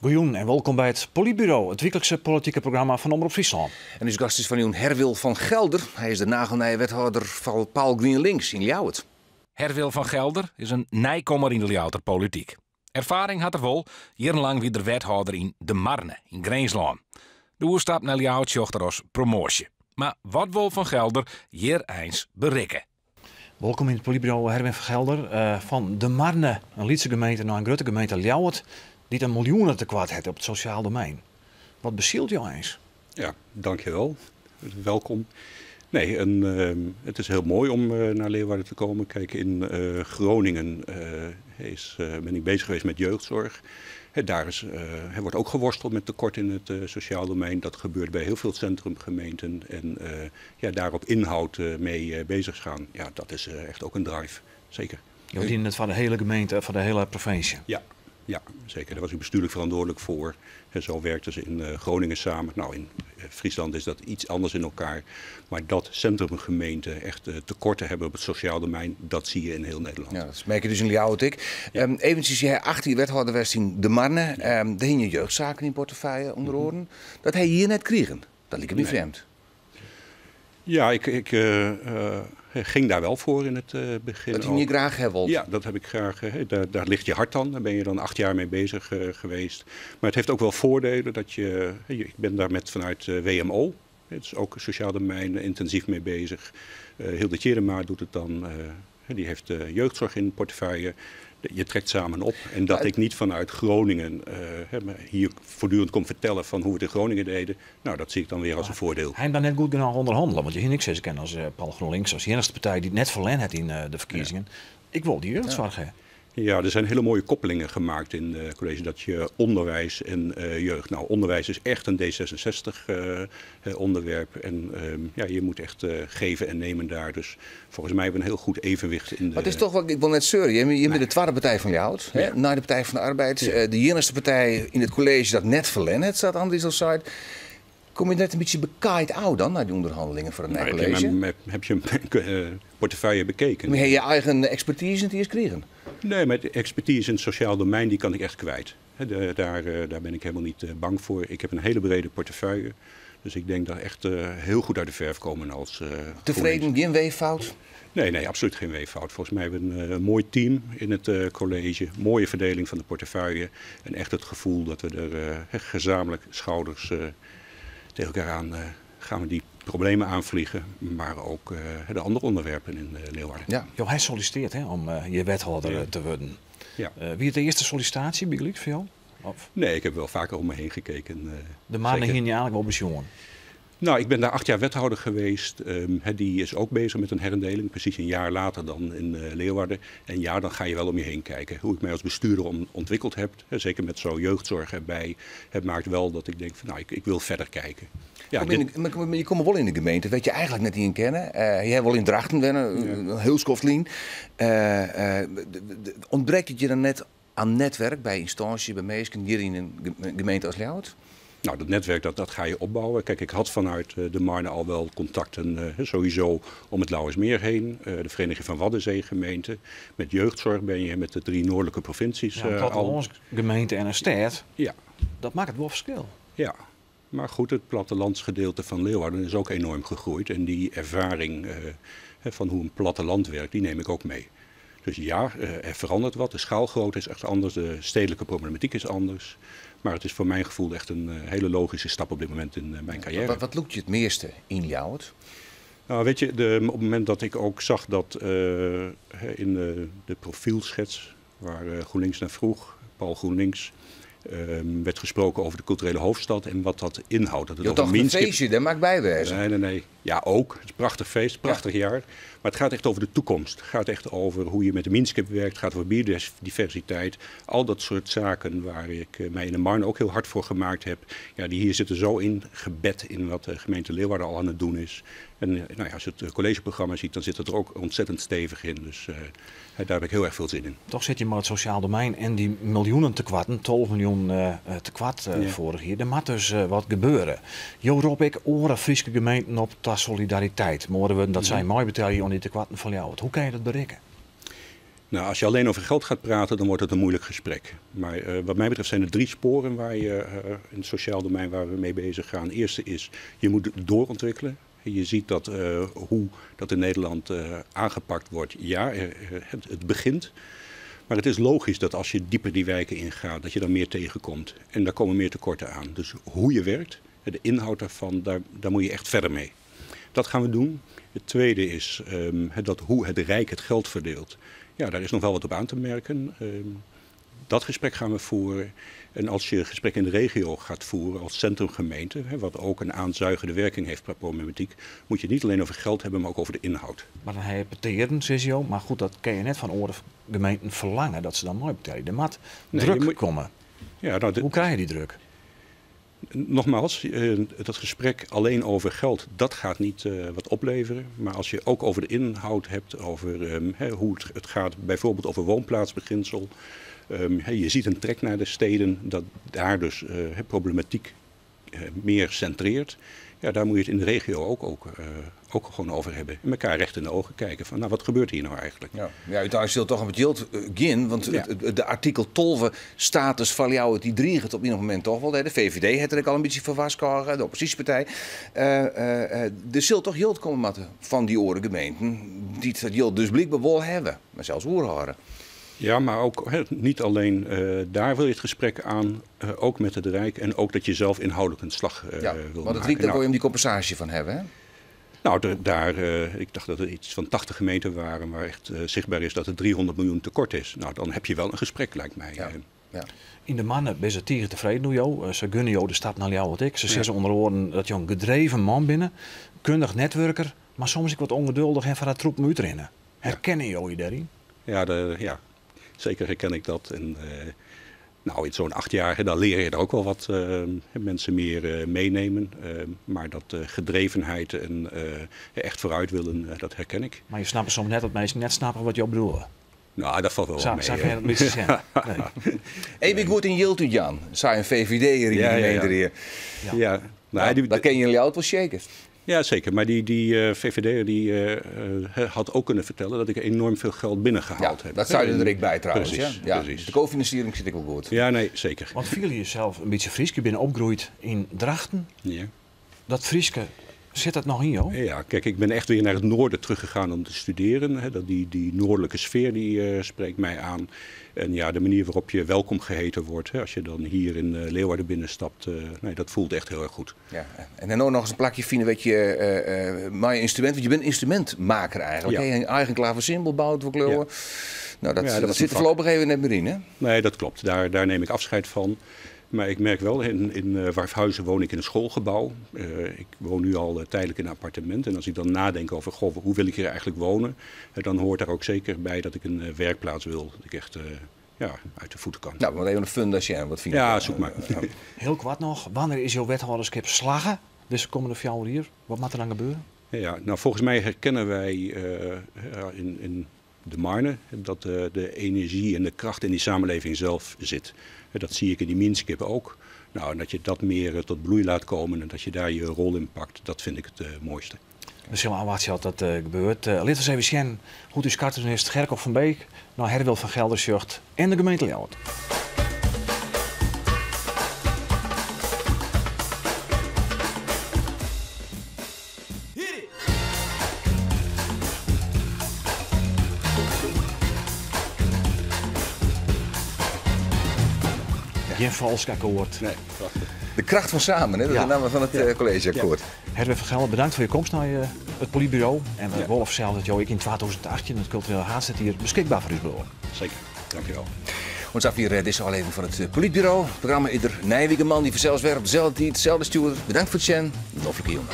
Goeien en welkom bij het Politbureau, het wekelijkse politieke programma van Omroep Friesland. En uw gast is van Herwil van Gelder. Hij is de nagelnije wethouder van Paul GroenLinks in Ljouwert. Herwil van Gelder is een nijkommer in de Ljouwerter politiek. Ervaring had er wel, jarenlang wie de wethouder in De Marne in Greenslaan. De oerstap naar Ljouwert zocht er als promotie. Maar wat wil van Gelder hier eens bereiken? Welkom in het Politbureau Herwin van Gelder. Van De Marne, een Lietse gemeente naar een grote gemeente Ljouwert, die een miljoenen tekort heeft op het sociaal domein. Wat bezielt jou eens? Ja, dankjewel. Welkom. Nee, het is heel mooi om naar Leeuwarden te komen. Kijk, in Groningen ben ik bezig geweest met jeugdzorg. Er wordt ook geworsteld met tekort in het sociaal domein. Dat gebeurt bij heel veel centrumgemeenten. En daar op inhoud mee bezig gaan, ja, dat is echt ook een drive. Zeker. Je dienen het van de hele gemeente, van de hele provincie. Ja, zeker. Daar was u bestuurlijk verantwoordelijk voor. En zo werkten ze in Groningen samen. Nou, in Friesland is dat iets anders in elkaar. Maar dat centrumgemeenten echt tekorten hebben op het sociaal domein, dat zie je in heel Nederland. Ja, dat merk je dus in Ljouwert. Ja. Eventjes, jij achter je wethouder was in De Marne. Daar hing je jeugdzaken in portefeuille onder oren. Dat hij hier net kregen. Dat liep me niet vreemd. Ja, ik ging daar wel voor in het begin. Dat ging je graag hebben. Ja, dat heb ik graag. Daar ligt je hart aan. Daar ben je dan 8 jaar mee bezig geweest. Maar het heeft ook wel voordelen dat ik ben daar vanuit WMO. Het is ook sociaal domein intensief mee bezig. Hilde Tjerema doet het dan. Die heeft jeugdzorg in portefeuille. Je trekt samen op. En dat ik niet vanuit Groningen hier voortdurend kom vertellen van hoe we het in Groningen deden. Nou, dat zie ik dan weer als een voordeel. Hij dan net goed genoeg onderhandelen. Want je hier niks eens kennen als Paul GroenLinks. Als de enige partij die het net verlen heeft in de verkiezingen. Ja. Ik wil die jeugdzorg hebben. Ja, er zijn hele mooie koppelingen gemaakt in het college. Dat je onderwijs en jeugd. Nou, onderwijs is echt een D66-onderwerp. En je moet echt geven en nemen daar. Dus volgens mij hebben we een heel goed evenwicht in de... Maar het is toch wat ik wil net zeuren. Je bent de tweede partij van Ljouwert. Ja. Naar de Partij van de Arbeid. Ja. De enige partij in het college dat net verlen heeft, staat aan deze site. Kom je net een beetje bekaaid oud dan, naar die onderhandelingen voor een college? Heb je een portefeuille bekeken? Maar heb je eigen expertise in het eerst kregen? Nee, maar de expertise in het sociaal domein die kan ik echt kwijt. Daar ben ik helemaal niet bang voor. Ik heb een hele brede portefeuille. Dus ik denk dat echt heel goed uit de verf komen als... Tevreden, geen weeffout? Nee, absoluut geen weeffout. Volgens mij hebben we een mooi team in het college. Mooie verdeling van de portefeuille. En echt het gevoel dat we er gezamenlijk schouders tegen elkaar aan gaan we die problemen aanvliegen, maar ook de andere onderwerpen in Leeuwarden. Ja. Jo, hij solliciteert om je wethouder te worden. Ja. Wie is de eerste sollicitatie bij voor jou? Of? Nee, ik heb wel vaker om me heen gekeken. De Marne ging je eigenlijk wel bezongen. Nou, ik ben daar 8 jaar wethouder geweest. Die is ook bezig met een herindeling, precies een jaar later dan in Leeuwarden. En ja, dan ga je wel om je heen kijken. Hoe ik mij als bestuurder ontwikkeld heb, zeker met zo'n jeugdzorg erbij, het maakt wel dat ik denk van nou, ik wil verder kijken. Ja, je komt wel in de gemeente, weet je eigenlijk net niet in kennen. Je hebt wel in Drachten wennen, heel Skoflien. Ontbreekt het je dan net aan netwerk bij instanties, bij mensen hier in een gemeente als Ljouwert? Nou, dat netwerk dat ga je opbouwen. Kijk, ik had vanuit De Marne al wel contacten sowieso om het Lauwersmeer heen. De Vereniging van Waddenzee-gemeenten. Met jeugdzorg ben je met de 3 noordelijke provincies al. Gemeente en een stad, ja. Dat maakt het wel verschil. Ja, maar goed, het plattelandsgedeelte van Leeuwarden is ook enorm gegroeid. En die ervaring van hoe een platteland werkt, die neem ik ook mee. Dus ja, er verandert wat. De schaalgrootte is echt anders. De stedelijke problematiek is anders. Maar het is voor mijn gevoel echt een hele logische stap op dit moment in mijn carrière. Wat lukt je het meeste in Ljouwert? Nou, weet je, op het moment dat ik ook zag dat in de profielschets waar GroenLinks naar vroeg, Paul GroenLinks, werd gesproken over de culturele hoofdstad en wat dat inhoudt. Dat het toch een feestje, daar maakt bijwezen. Nee. Ja, ook. Het is een prachtig feest, prachtig jaar. Maar het gaat echt over de toekomst. Het gaat echt over hoe je met de Minskip werkt. Het gaat over biodiversiteit. Al dat soort zaken waar ik mij in de Marne ook heel hard voor gemaakt heb. Ja, die hier zitten zo in gebed in wat de gemeente Leeuwarden al aan het doen is. En als je het collegeprogramma ziet, dan zit het er ook ontzettend stevig in. Dus daar heb ik heel erg veel zin in. Toch zit je maar het sociaal domein en die miljoenen tekwarten, 12 miljoen tekwart vorig jaar. Er moet dus wat gebeuren. Jo roep ik oren Friese gemeenten op ta solidariteit. Maar dat zijn mooi betalen om die tekwarten van jou. Hoe kan je dat bereiken? Nou, als je alleen over geld gaat praten, dan wordt het een moeilijk gesprek. Maar wat mij betreft zijn er 3 sporen waar je in het sociaal domein waar we mee bezig gaan. Het eerste is, je moet doorontwikkelen. Je ziet dat hoe dat in Nederland aangepakt wordt. Ja, het begint. Maar het is logisch dat als je dieper die wijken ingaat, dat je dan meer tegenkomt. En daar komen meer tekorten aan. Dus hoe je werkt, de inhoud daarvan, daar moet je echt verder mee. Dat gaan we doen. Het tweede is hoe het Rijk het geld verdeelt. Ja, daar is nog wel wat op aan te merken. Dat gesprek gaan we voeren. En als je gesprek in de regio gaat voeren als centrumgemeente, wat ook een aanzuigende werking heeft per problematiek, moet je niet alleen over geld hebben, maar ook over de inhoud. Maar dan repeteren, Sissio. Maar goed, dat kan je net van oren gemeenten verlangen dat ze dan mooi betalen. Er moet druk komen. Ja, nou, hoe krijg je die druk? Nogmaals, dat gesprek alleen over geld, dat gaat niet wat opleveren. Maar als je ook over de inhoud hebt, over hoe het gaat, bijvoorbeeld over woonplaatsbeginsel. Je ziet een trek naar de steden, dat daar dus problematiek meer centreert. Ja, daar moet je het in de regio ook gewoon over hebben. En elkaar recht in de ogen kijken van, nou, wat gebeurt hier nou eigenlijk? Ja, uiteindelijk zult toch een beetje gaan, want de artikel 12 status van jou, die driegt op ieder moment toch wel. De VVD heeft er al een beetje van vastgehouden, de oppositiepartij. Er zult toch yield komen matten van die oren gemeenten, die het yield dus blijkbaar wel hebben, maar zelfs oerhoren. Ja, maar ook niet alleen daar wil je het gesprek aan, ook met het Rijk en ook dat je zelf inhoudelijk een slag wil maken. Want het riekt daar wil je hem die compensatie van hebben, hè? Nou, ik dacht dat er iets van 80 gemeenten waren waar echt zichtbaar is dat er 300 miljoen tekort is. Nou, dan heb je wel een gesprek, lijkt mij. Ja. In de mannen ben ze tegen tevreden, jou. Ze gunnen jou de stad naar jou wat ik. Ze zeggen onder woorden dat je een gedreven man binnen, kundig netwerker, maar soms ik wat ongeduldig en van dat troep moet rennen. Herkennen jullie daarin? Ja, zeker herken ik dat. En in zo'n 8 jaar, dan leer je er ook wel wat mensen meer meenemen. Maar dat gedrevenheid en echt vooruit willen, dat herken ik. Maar je snapt soms net dat mensen net snappen wat je bedoelt. Nou, dat valt wel mee. Zou je dat misschien zeggen? Nee. Even goed in Yield u Jan. Zou een VVD hier in de gemeente hier. Ja. Dat ken jullie altijd wel zeker. Ja, zeker. Maar die VVD'er had ook kunnen vertellen dat ik enorm veel geld binnengehaald heb. Dat zou je er ook bij trouwens. Precies. De cofinanciering zit ik wel goed. Ja, nee, zeker. Want viel je zelf een beetje Frieske binnen opgroeid in Drachten. Ja. Dat Frieske, zit dat nog in jou? Ja, kijk, ik ben echt weer naar het noorden teruggegaan om te studeren. Die noordelijke sfeer die spreekt mij aan. En ja, de manier waarop je welkom geheten wordt, als je dan hier in Leeuwarden binnenstapt, dat voelt echt heel erg goed. Ja. En dan ook nog eens een plakje vinden, weet je, maar instrument, want je bent instrumentmaker eigenlijk. Ja. Je eigen klaversymbol bouwt voor kleuren. Ja. Nou, dat zit er voorlopig even net meer in, hè? Nee, dat klopt. Daar neem ik afscheid van. Maar ik merk wel, in Warfhuizen woon ik in een schoolgebouw. Ik woon nu al tijdelijk in een appartement. En als ik dan nadenk over, hoe wil ik hier eigenlijk wonen? Dan hoort daar ook zeker bij dat ik een werkplaats wil. Dat ik echt uit de voeten kan. Nou, maar even een fundation. Wat vind je? Ja, zoek maar. Heel kwart nog. Wanneer is jouw wethouderschap slagen? Dus de komende 4 jaar hier. Wat moet er dan gebeuren? Ja, nou volgens mij herkennen wij in de Marne dat de energie en de kracht in die samenleving zelf zit. Dat zie ik in die Minskip ook. Nou, en dat je dat meer tot bloei laat komen en dat je daar je rol in pakt, dat vind ik het mooiste. We zullen aan wat je dat gebeurt. Laten we eens even zien hoe de cartoonist Gerkop van Beek naar Herwil van Gelderzucht en de gemeente Leeuwarden. Geen vals akkoord. Nee, prachtig. De kracht van samen, hè? Dat is de naam van het collegeakkoord. Herwin van Gelder, bedankt voor je komst naar het politbureau. En we willen zelf dat jou in 2018 het cultureel haardset hier beschikbaar voor u wil. Zeker, dankjewel. Ons af hier deze aflevering van het politbureau. Het programma ieder Nijwigeman die vanzelfs werkt op dezelfde tijd, dezelfde stuur. Bedankt voor het zien. Een jongen.